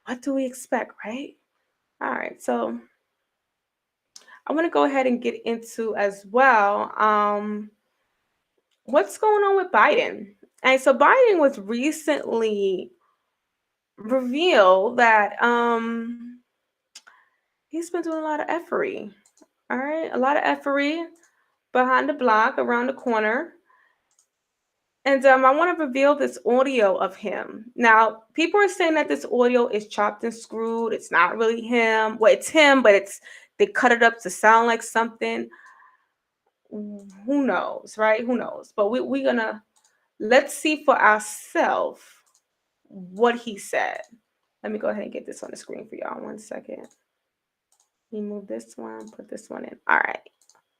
Speaker 1: What do we expect, right? All right, so I want to go ahead and get into as well what's going on with Biden. And so Biden was recently revealed that he's been doing a lot of effery. All right, a lot of effery behind the block, around the corner. And I want to reveal this audio of him. Now, people are saying that this audio is chopped and screwed. It's not really him. Well, it's him, but they cut it up to sound like something. who knows, right? Who knows? But we're gonna let's see for ourselves what he said. Let me go ahead and get this on the screen for y'all. 1 second. Let me move this one, put this one in. All right.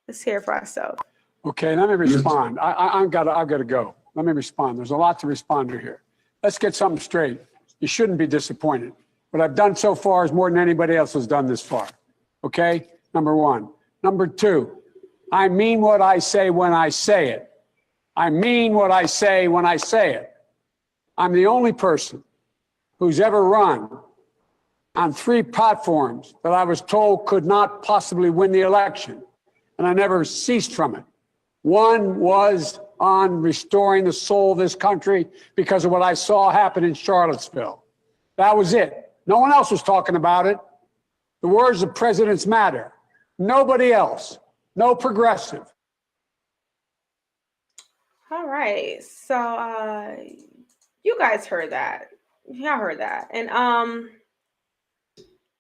Speaker 1: Let's hear it for ourselves.
Speaker 4: Okay, let me respond. I've got to go. Let me respond. There's a lot to respond to here. Let's get something straight. You shouldn't be disappointed. What I've done so far is more than anybody else has done this far. Okay? Number one. Number two, I mean what I say when I say it. I mean what I say when I say it. I'm the only person who's ever run on 3 platforms that I was told could not possibly win the election, and I never ceased from it. One was on restoring the soul of this country because of what I saw happen in Charlottesville. That was it. No one else was talking about it. The words of presidents matter. Nobody else. No progressive.
Speaker 1: All right. So you guys heard that. Y'all heard that. And I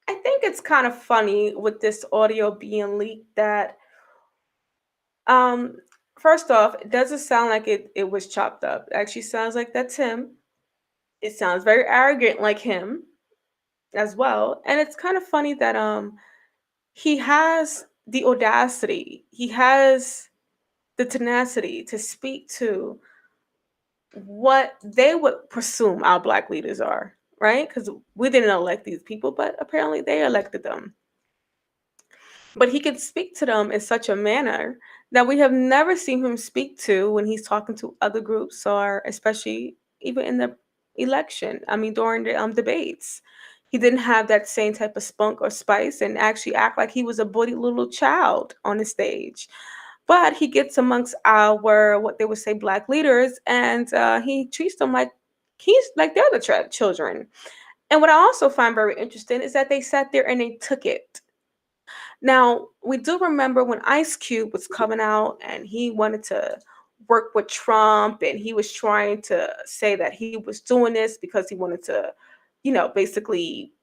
Speaker 1: think it's kind of funny with this audio being leaked that um first off, it doesn't sound like it was chopped up. It actually sounds like that's him. It sounds very arrogant like him as well. And it's kind of funny that he has the audacity, he has the tenacity to speak to what they would presume our black leaders are, right? Because we didn't elect these people, but apparently they elected them. But he can speak to them in such a manner that we have never seen him speak to when he's talking to other groups, or especially even in the election. I mean, during the debates, he didn't have that same type of spunk or spice and actually act like he was a bully little child on the stage. But he gets amongst our what they would say black leaders, and he treats them like he's like they're the children. And what I also find very interesting is that they sat there and they took it. Now, we do remember when Ice Cube was coming out and he wanted to work with Trump, and he was trying to say that he was doing this because he wanted to, basically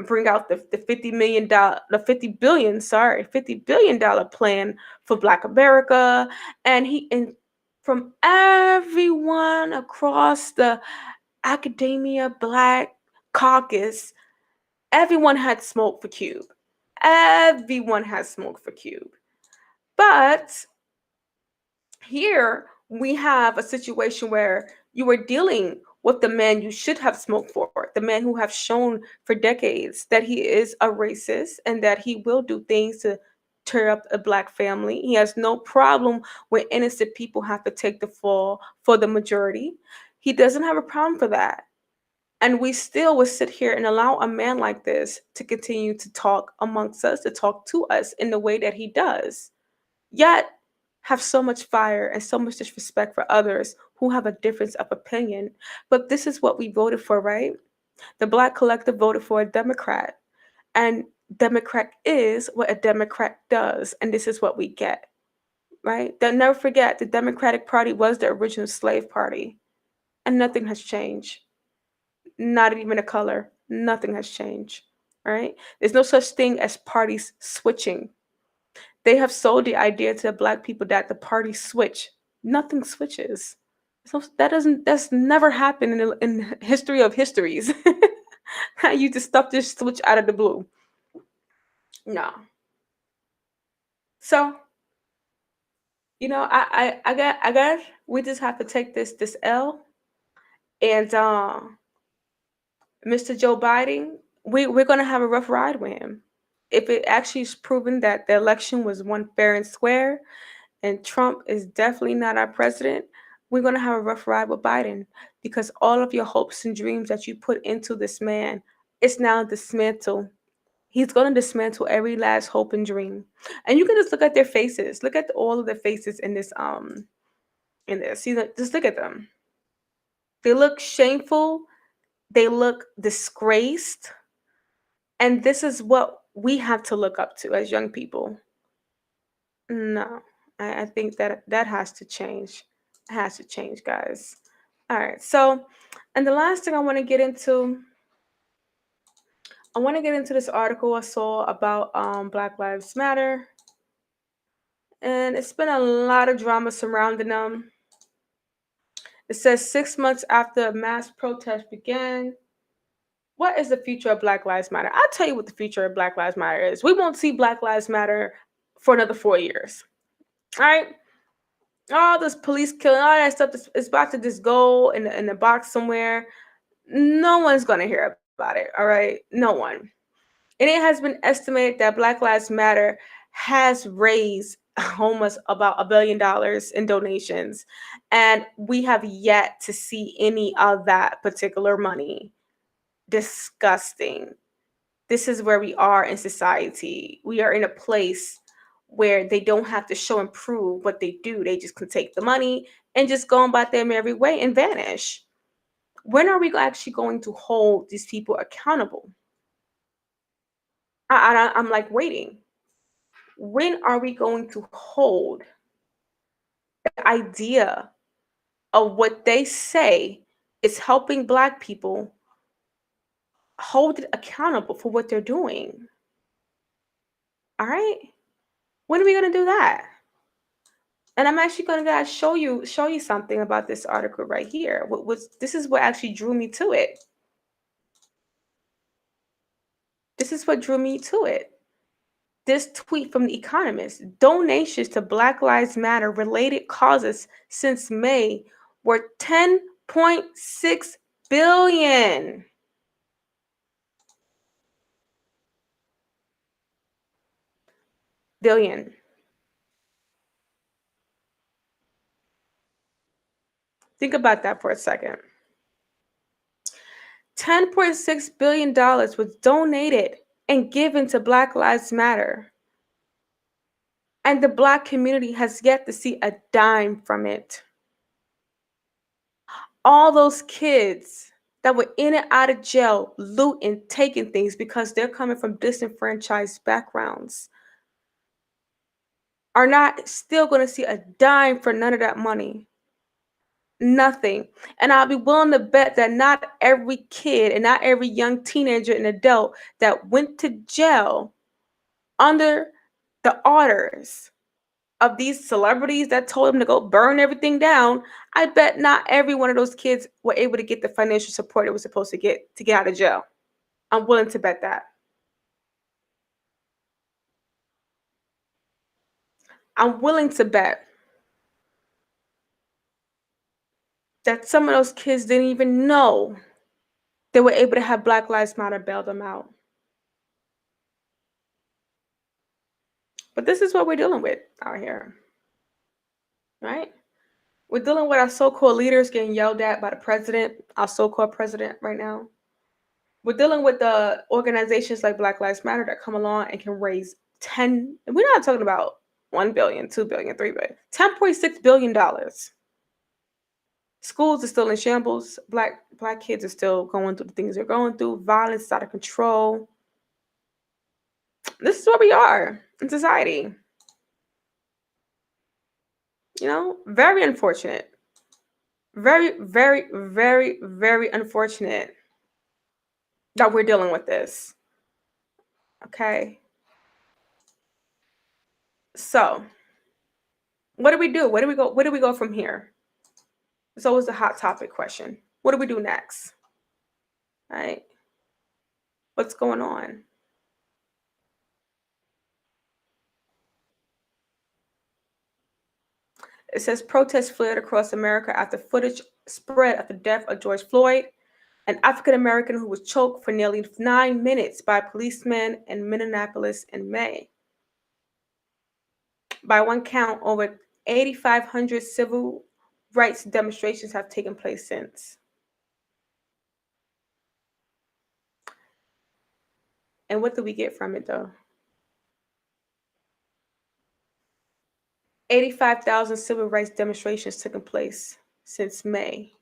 Speaker 1: bring out the $50 million, the 50 billion, sorry, $50 billion plan for Black America. And from everyone across the academia, Black caucus, everyone had smoke for Cube. Everyone has smoke for Cube. But here we have a situation where you are dealing with the man you should have smoked for, the man who have shown for decades that he is a racist and that he will do things to tear up a black family. He has no problem when innocent people have to take the fall for the majority. He doesn't have a problem for that. And we still would sit here and allow a man like this to continue to talk amongst us, to talk to us in the way that he does, yet have so much fire and so much disrespect for others who have a difference of opinion. But this is what we voted for, right? The Black collective voted for a Democrat. And Democrat is what a Democrat does. And this is what we get, right? They'll never forget the Democratic Party was the original slave party. And nothing has changed. Not even a color. Nothing has changed, right? There's no such thing as parties switching. They have sold the idea to black people that the parties switch. Nothing switches. So that's never happened in history of histories. You just stuff this switch out of the blue. No. So, I got we just have to take this L. And Mr. Joe Biden, we're gonna have a rough ride with him. If it actually is proven that the election was won fair and square, and Trump is definitely not our president, we're going to have a rough ride with Biden, because all of your hopes and dreams that you put into this man is now dismantled. He's going to dismantle every last hope and dream. And you can just look at their faces. Look at all of their faces in this See, just look at them. They look shameful. They look disgraced. And this is what we have to look up to as young people. No, I think that has to change. It has to change, guys. All right. So, and the last thing I want to get into, this article I saw about Black Lives Matter, And it's been a lot of drama surrounding them. It says 6 months after mass protests began, what is the future of Black Lives Matter? I'll tell you what the future of Black Lives Matter is. We won't see Black Lives Matter for another 4 years. All right? All this police killing, all that stuff is about to just go in the box somewhere. No one's going to hear about it. All right? No one. And it has been estimated that Black Lives Matter has raised almost about $1 billion in donations. And we have yet to see any of that particular money. Disgusting. This is where we are in society. We are in a place where they don't have to show and prove what they do. They just can take the money and just go about their merry way and vanish. When are we actually going to hold these people accountable? I'm like waiting. When are we going to hold the idea of what they say is helping Black people, hold it accountable for what they're doing? All right? When are we going to do that? And I'm actually going to show you something about this article right here. This is what actually drew me to it. This is what drew me to it. This tweet from The Economist: donations to Black Lives Matter related causes since May were 10.6 billion. Billion. Think about that for a second. $10.6 billion was donated and given to Black Lives Matter. And the Black community has yet to see a dime from it. All those kids that were in and out of jail, looting, taking things because they're coming from disenfranchised backgrounds, are not still going to see a dime for none of that money. Nothing. And I'll be willing to bet that not every kid and not every young teenager and adult that went to jail under the orders of these celebrities that told them to go burn everything down, I bet not every one of those kids were able to get the financial support it was supposed to get out of jail. I'm willing to bet that. I'm willing to bet that some of those kids didn't even know they were able to have Black Lives Matter bail them out. But this is what we're dealing with out here, right? We're dealing with our so-called leaders getting yelled at by the president, our so-called president right now. We're dealing with the organizations like Black Lives Matter that come along and can raise we're not talking about 1 billion, 2 billion, 3 billion, $10.6 billion. Schools are still in shambles. Black kids are still going through the things they're going through. Violence is out of control. This is where we are in society. Very unfortunate. Very, very, very, very unfortunate that we're dealing with this. Okay. So, what do we do? Where do we go from here? It's always a hot topic question. What do we do next? Right? What's going on? It says protests flared across America after footage spread of the death of George Floyd, an African American who was choked for nearly 9 minutes by policemen in Minneapolis in May. By one count, over 8,500 civil rights demonstrations have taken place since. And what do we get from it, though? 85,000 civil rights demonstrations taking place since May.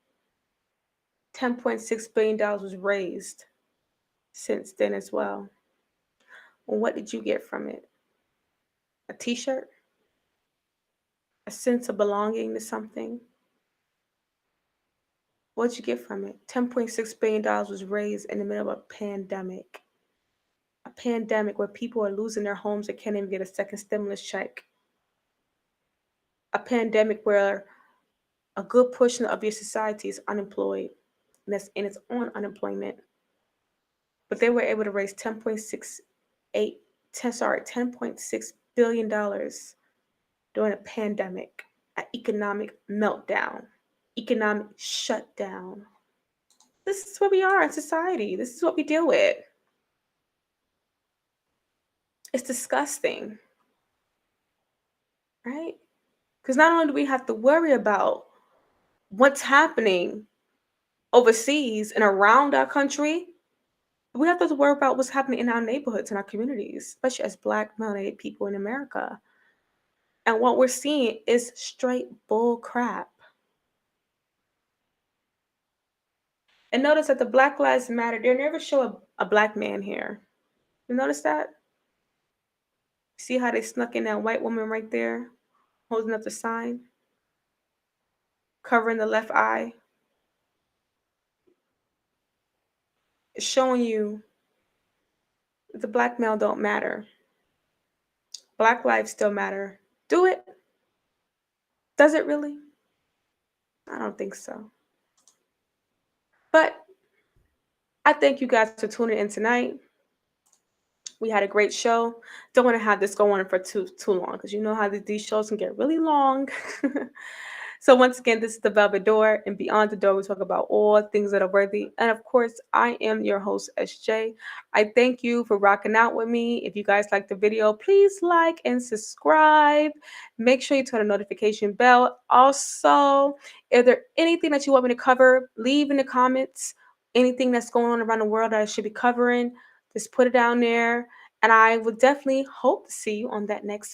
Speaker 1: $10.6 billion was raised since then as well. Well, what did you get from it? A t-shirt? A sense of belonging to something? What did you get from it? $10.6 billion was raised in the middle of a pandemic. A pandemic where people are losing their homes and can't even get a second stimulus check. a pandemic where a good portion of your society is unemployed and it's on unemployment. But they were able to raise $10.6 billion during a pandemic, an economic meltdown, economic shutdown. This is where we are in society. This is what we deal with. It's disgusting, right? Because not only do we have to worry about what's happening overseas and around our country, we have to worry about what's happening in our neighborhoods and our communities, especially as Black melanated people in America. And what we're seeing is straight bull crap. And notice that the Black Lives Matter, they never show a Black man here. You notice that? See how they snuck in that white woman right there, holding up the sign, covering the left eye? It's showing you that the Black male don't matter. Black lives still matter. Do it? Does it really? I don't think so. But I thank you guys for tuning in tonight. We had a great show. Don't want to have this go on for too long because you know how these shows can get really long. So once again, this is the Velvet Door, and beyond the door, we talk about all things that are worthy. And of course, I am your host, SJ. I thank you for rocking out with me. If you guys like the video, please like and subscribe. Make sure you turn the notification bell. Also, if there's anything that you want me to cover, leave in the comments. Anything that's going on around the world that I should be covering, just put it down there. And I would definitely hope to see you on that next video.